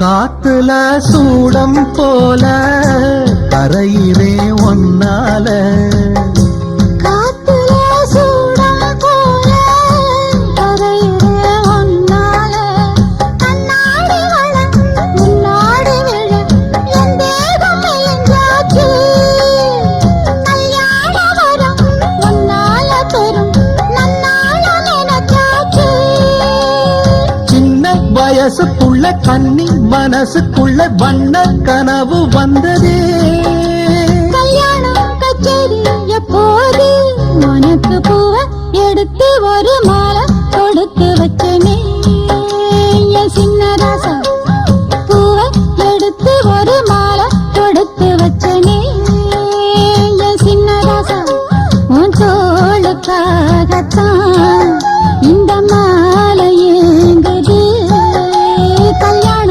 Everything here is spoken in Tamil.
காத்துல சூடம் போல கரையிலே ஒன்னால வயசுக்குள்ள கன்னி மனசுக்குள்ள வண்ண கனவு வந்ததே. கல்யாணம் கச்சேரி எப்போது உனக்கு பூவ எடுத்து ஒரு மாலை